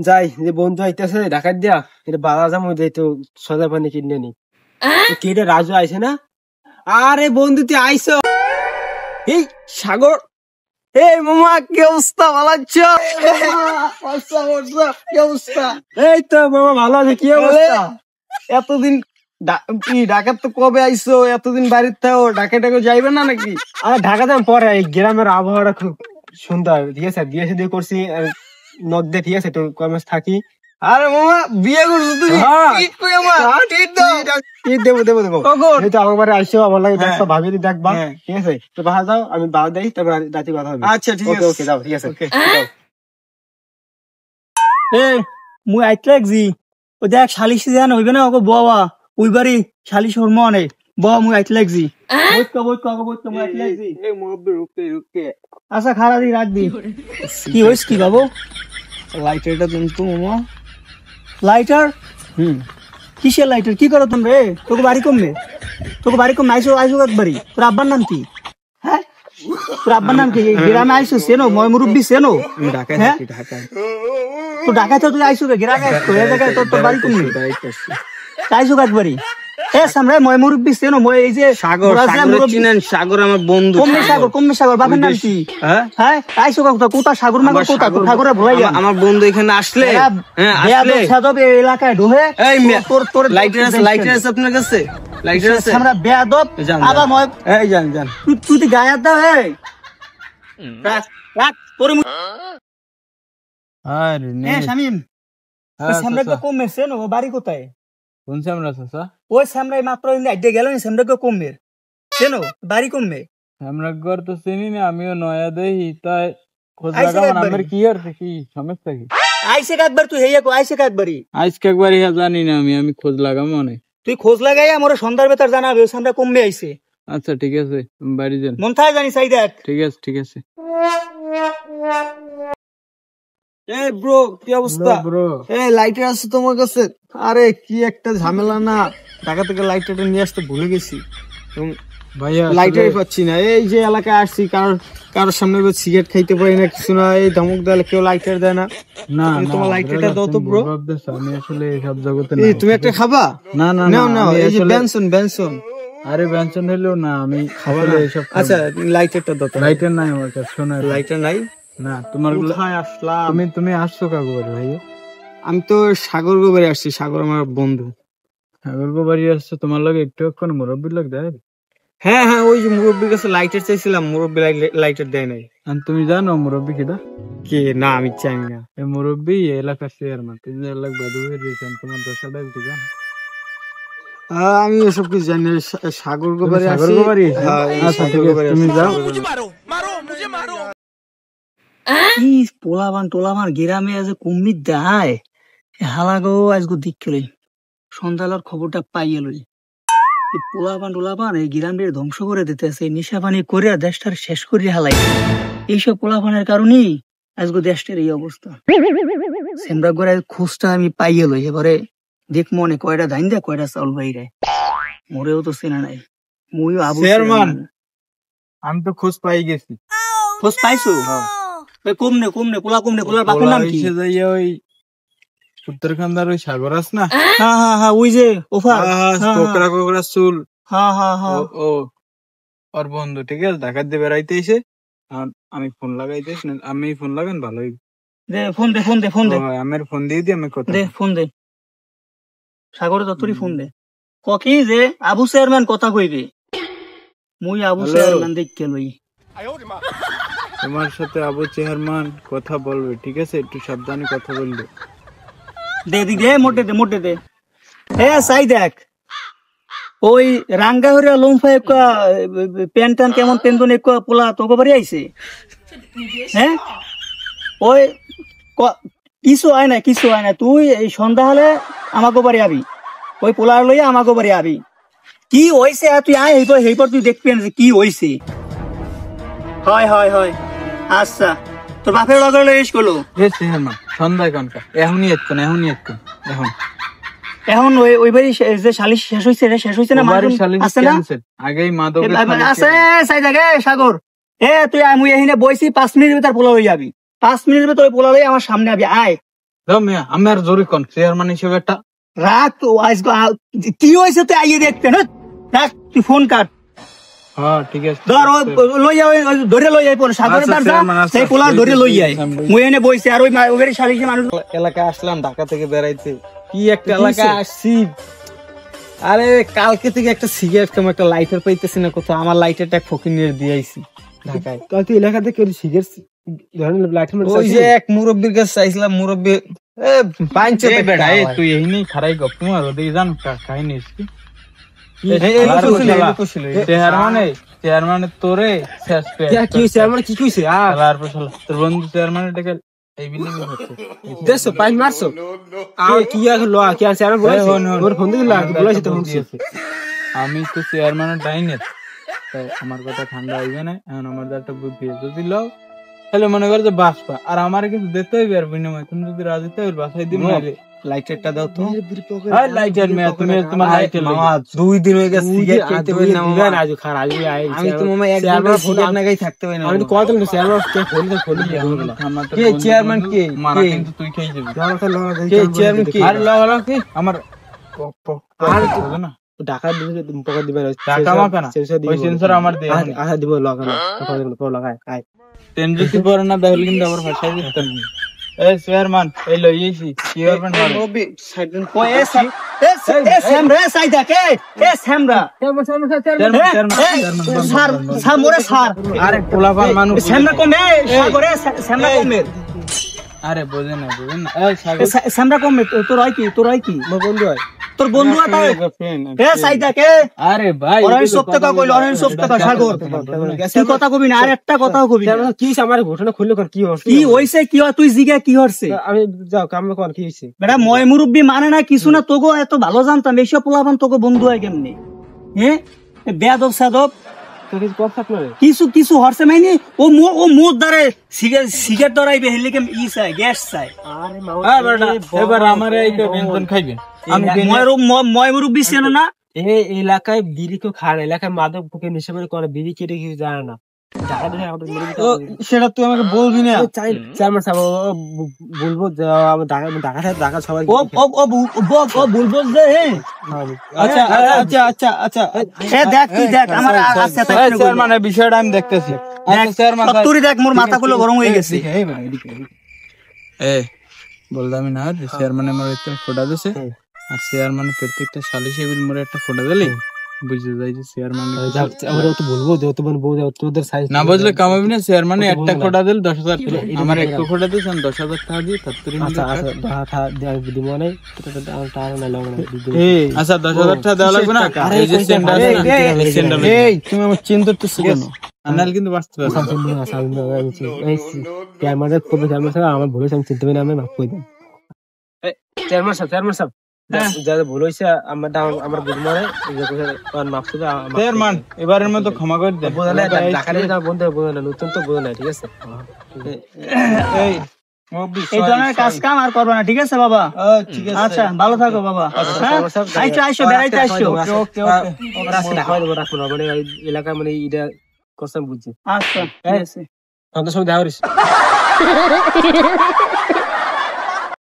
যাই যে বন্ধু আইতেছে ঢাকার দিয়া এটা বাধা যাম ওই তো সজা পানি কিনে নি কেটে রাজু আইছে না। আরে বন্ধু তুই আইসো। এই সাগর, এই মামা কি অবস্থা, ভালো আছো? কি অবস্থা? এই তো মামা ভালো আছে। কি অবস্থা? এতদিন ঢাকার তো কবে আইসো? এতদিন বাড়ির থাকো, ঢাকা টাকা যাইবে না নাকি? আরে ঢাকা যাম পরে, এই গ্রামের আবহাওয়াটা খুব সুন্দর। ঠিক আছে, বিয়ে শাদী করছি নক দিয়ে, ঠিক আছে, তো কমেস থাকি। আরে মামা বিয়ে করছো তুমি? দেবো দেবো দেবো। এই তো আমার বাড়ি আইসো, আমার লাগে দেখবা, ভাবি দেখবা। ঠিক আছে, তো বাসা যাও, আমি বাদ দেই, তারপর রাতে কথা হবে। আচ্ছা ঠিক আছে, ওকে যাও, ঠিক আছে। মুই আইতে লাগছি, ও দেখ শালিশ জান হইবে না ওকে বাবা, ওই বাড়ি শালিশ ওর মনে বাবা, মুই আইতে লাগছি। আচ্ছা খারাপ দি রাখবি। কি হইস কি বাবু? লাইটারটা তুমি তো মামা। লাইটার? কিসের লাইটার? কি করো তুমি রে? তোকে বাড়ি কমবে, তোকে বাড়ি কমবে। আইসো আইসো একবারই। তোর আব্বার নাম কি? হ্যাঁ, তোর আব্বার নাম কি? গ্রামে আইসো চেনো? ময় মুরব্বী চেনো? ঢাকায় হ্যাঁ, ঢাকায়। তো ঢাকায় তো তুই আইসো গ্রামে, তোর বাড়ি কমবে আইসো একবারই। সামনে ময় মুরব্বী চেনো? মই এই যে সাগর, সাগর আমার বন্ধু। কমবে সাগর বাপের নাম কি? হ্যাঁ, আইসো কোথা সাগর মাগর কোথা? সাগরে ভুলাই আমার বন্ধু এখানে আসলে এলাকায় ঢোহে। তোর লাইটার আছে, লাইটার আছে আপনার কাছে? লাইটার আছে? আমরা বেয়াদব আবার ময় এই যান যান, তুই গায়াত দাও। হে রাখ তোর শামিম, সামনে কমবে চেনো? বাড়ি কোথায়? কোন সামরা চাচা? ওই সামরাই মাত্র আইডে গেল, সামরাকে কমবে চেনো? বাড়ি কমবে। আমরা ঘর তো চিনি না, আমিও নয়া দেই, তাই খোঁজ লাগাবো। আমার কি আর কি সমস্যা কি? আইসে একবার তুই হেয়া আইসে একবারই। আজকে একবার ইহা জানি না, আমি খোঁজ লাগাবো অনেক। তুই খোঁজ লাগাই আমার সন্ধ্যার ভেতর জানাবে ওই সামরা কমবে আইসে। আচ্ছা ঠিক আছে, বাড়ি যান। মন থাকে জানি চাই দেখ। ঠিক আছে ঠিক আছে। এই ব্রো কি অবস্থা? এই লাইটার আছে তোমার কাছে? আরে কি একটা ঝামেলা না, ঢাকা থেকে লাইটারটা নিয়ে আসতে ভুলে গেছি ভাইয়া, লাইটারই পাচ্ছি না। এই যে এলাকায় আসছি, কারোর সামনে সিগারেট খাইতে পারি না, কিছু না। এই ধমক দেয়, কেউ লাইটার দেয় না। না তোমার লাইটারটা দাও তো ব্রো। আমি আসলে সব জগতে এই তুমি একটা খাবা? না না নাও নাও, এই যে বেনসন। আরে বেনসন হলেও না, আমি খাবো না এইসব। আচ্ছা লাইটারটা দাও। লাইটার নাই আমার কাছে, শোনো। লাইটার নাই? না তোমার আসলাম। তুমি আসছো কাকু বাড়ি? ভাইয়া আমি তো সাগর গোবারে আসছি, সাগর আমার বন্ধু। সাগর বাড়ি আসছো, তোমার লাগে একটু এখন মুরব্বীর লোক দেয়? হ্যাঁ হ্যাঁ, ওই যে মুরব্বীর কাছে লাইটার চাইছিলাম, মুরব্বী লাইটার দেয় নাই। তুমি জানো মুরব্বী কিনা? কে? না আমি চাই না। এই মুরব্বী এলাকার চেয়ারম্যান, তুমি এলাকা বাদু হয়ে দিয়েছেন, তোমার দশাটা কি জানো? আমি ওসব কিছু জানি না। সাগর গোবারে সাগর বাড়ি। আচ্ছা ঠিক আছে, তুমি যাও। পোলাবান টোলাবান গ্রামে আজ কুমির দেয় হালাগো আজগো দিক খেলে সন্ধ্যালার খবরটা পাইয়ে লই। পোলাবান টোলাবান এই গ্রামের ধ্বংস করে দিতেছে, নিশা পানি করে দেশটার শেষ করে হালাই। এইসব পোলাপানের কারণেই আজগো দেশটার এই অবস্থা। সেমরা করে খোঁজটা আমি পাইয়ে লই, এবারে দেখ মনে কয়টা ধান দেয়, কয়টা চাউল বাইরে। মোরেও তো চেনা নাই। মুইও আবু চেয়ারম্যান। আমি তো খোঁজ পাই গেছি। খোঁজ পাইছো? কমনে পোলার বাপের নাম কি? ওই উত্তরখান্দার ওই সাগর আছে না? হ্যাঁ ওই যে ওফা কোকড়া চুল। হ্যাঁ ও ওর বন্ধু, ঠিক আছে, ঢাকার দিয়ে বেড়াইতে এসে আমি ফোন লাগাইতেছি না, আমি ফোন লাগান ভালোই। ফোন দে আমার ফোন দিয়ে দিই, আমি কথা ফোন দে সাগরে দত্তরি ফোন দে। কি যে আবু চেয়ারম্যান কথা কইবে, মুই আবু চেয়ারম্যান দেখকে লই। তোমার সাথে আবু চেয়ারম্যান কথা বলবে, ঠিক আছে, একটু সাবধানে কথা বলবে। দে মোটে দে। হ্যাঁ চাই দেখ, ওই রাঙ্গা হরিয়া লম্ফা প্যান্ট কেমন পেন্দন পোলা তোকে বাড়ি আইছে। হ্যাঁ ওই কিছু হয় না, তুই এই সন্ধ্যা হলে আমাকে বাড়ি আবি, ওই পোলার লইয়া আমাকে বাড়ি আবি। কি হয়েছে তুই আয়, এইপর তুই দেখবি যে কি হয়েছে। হয় আচ্ছা, তোর বাপের লগে লই এসলো সন্ধ্যায় কনকা এখনই এখন এখন ওই বাড়ি যে শালিশ শেষ হয়েছে না? আগেই মাদক আছে চাই থাকে সাগর। তুই মুই এখানে বইছি, 5 মিনিটের ভিতর পোলা হয়ে যাবি। 5 মিনিটের ভিতর পোলা হয়ে আমার সামনে আবি। আয় দাও মিয়া, আমি আর জোরে কোন চেয়ারম্যান হিসেবে একটা রাখ তো আজকে কি হয়েছে তুই আইয়ে দেখতে না রাখ তুই ফোন কাট হ্যাঁ ঠিক আছে ধর লই যাও ধরে লই যাই পরে সাগরের আচ্ছা, দাঁড়া চেয়ারম্যান, আচ্ছা, সেই পোলা ধরে লই যাই আমি বলছি। মুই এনে বইছে আর ওই শালিকে মানুষ এলাকায় আসলাম ঢাকা থেকে বেড়াইতে, কি একটা এলাকায় আসছি। আরে কালকে থেকে একটা সিগারেট কেমন একটা লাইটার পাইতেছি না কোথাও, আমার লাইটারটা ফকির নিয়ে দিয়ে আইছি ঢাকায়। তুই এলাকাতে কেউ সিগারেট ধরেন লাইটার ওই যে এক মুরব্বীর কাছে চাইছিলাম, মুরব্বী পাঞ্চে বেড়া তুই এই নেই খারাই গপ তোমার ওদিকে জান খাই নিস কি চেয়ারম্যানের তোরে শেষ পেয়ে কি হয়েছে আমার কি কইছে খেলার পর শালা তোর বন্ধু চেয়ারম্যানের টাকা এই বিল্ডিং এ হচ্ছে দেশো পাইন মারছো কি আর লো কি আছে আমি বলছি ওর ফোন দিল বলেছি তো শুনছি। আমি তো চেয়ারম্যানের ডাইনের, আমার কথা ঠান্ডা হইবে না। এখন আমার একটা বুদ্ধি আছে, যদি লও তাহলে মনে কর যে বাসপা আর আমার কিন্তু দিতে হইবে আর বিনিময় তুমি যদি রাজি তো বাসায় দিন নাইলে লাইটারটা দাও তো। লাইটার মেয়ে তুমি তোমার লাইটার মামা 2 দিন হয়ে গেছে সিগারেট খেতে পারি না মামা। আজ খারাপ আমি তো মামা এক ঘন্টা সিগারেট না খাই থাকতে পারি না। আমি তো কত দিন চেয়ারম্যান কে ফোন কে চেয়ারম্যান কে মারা কিন্তু তুই খেয়ে যাবি। কে চেয়ারম্যান কে? আর লাগা কি আমার আর না টাকা দিবে পকেট দিবে টাকা মাকা না ওই সেন্সর আমার দে আহা দিব লাগানো পকেট লাগায় আয় টেন যদি পড়ে না তাহলে কিন্তু আবার ভাষায় দিতে না। এই চেয়ারম্যান এই লইছি চেয়ারম্যান ওবি সাইড দেন। ও এ স্যাম রে সাইদা কে এ স্যামরা স্যার স্যার মোরে স্যার আরে পোলাপান মানুষ স্যামরা কমে সাগরে স্যামরা কমে আরে বোঝে না এই সাগর স্যামরা কমে তোর হয় কি আমার বন্ধু হয় তোর বন্ধু আছে এ সাইদা কে আরে ভাই অরেঞ্জ সপ্তাহ কইল অরেঞ্জ সপ্তাহ সাগর তুই কথা কবি না আর একটা কথাও কবি না কি আমার ঘটনা খুললে কর কি হচ্ছে কি হইছে কি হয় তুই জিগা কি হচ্ছে আমি যাও কাম কর কি হইছে বেটা ময় মুরব্বি মানে না কিছু না তোগো এত ভালো জানতাম এইসব পোলাপান তোকে বন্ধু হয় কেমনি হ্যাঁ বেয়াদব সাদব তো কিছু কর থাকলো রে কিছু হরছে মাইনি ও মোর দ্বারে সিগারেট ধরাইবে হেলে কেম ই চাই গ্যাস চাই আরে হ্যাঁ বেটা এবার আমারে এই টেনশন খাইবে আমি ময় মুরব্বি ছিল না এই এলাকায় বিড়ি কেউ খায় না, এলাকায় মাদক বুকে নেশা করে বিড়ি কেটে কিছু জানে না। ঢাকা থেকে আমাদের ও সেটা তুই আমাকে বলবি না। চেয়ারম্যান সাহেব বলবো ঢাকা সবাই ও বলবো যে আচ্ছা আচ্ছা আচ্ছা আচ্ছা এ দেখ তুই দেখ আমার আচ্ছা চেয়ারম্যান এই বিষয়টা আমি দেখতেছি। আচ্ছা চেয়ারম্যান তুই দেখ মোর মাথাগুলো গরম হয়ে গেছে এ বললাম না চেয়ারম্যান আমার একটা খোটা দিছে আর চেয়ারম্যান প্রত্যেকটা সালিশি বিল মোরে একটা খোটা দিলে বুঝে যাই যে চেয়ারম্যান আমরা তো বলবো যে তোমার বউ তোদের সাইজ না বুঝলে কামাবি না। চেয়ারম্যান একটা খোটা দিল 10,000 টাকা, আমার একটা খোটা দিছ 10,000 টাকা দিয়ে তারপরে আচ্ছা দিব নাই টাকা না লাগবে আচ্ছা 10,000 টাকা দেওয়া লাগবে না। এই যে সেন্টার আছে না এই সেন্টার এই তুমি আমার চিন্তা করতেছ কেন? আনাল কিন্তু বাঁচতে পারবে চেয়ারম্যানের কবে চেয়ারম্যান সাহেব আমার ভুল হয়েছে আমি চিনতে পারি না, আমি মাফ করে দেন। চেয়ারম্যান সাহেব যা ভুল হয়েছে আমার বুঝ মারে মাফ করে চেয়ারম্যান এবারের মতো ক্ষমা করে দেন। বোঝা নাই ঢাকা বন্ধু বোঝা না নতুন তো বোঝা নাই ঠিক আছে। এই এই ধরনের কাজ কাম আর করবে না ঠিক আছে বাবা? ঠিক আছে আচ্ছা ভালো থাকো বাবা। আইসো বেড়াইতে আইসো। রাখবো না মানে এলাকায় মানে এটা কথা বুঝছি। আচ্ছা ঠিক আছে। সন্ধ্যার সময় দেখা করিস।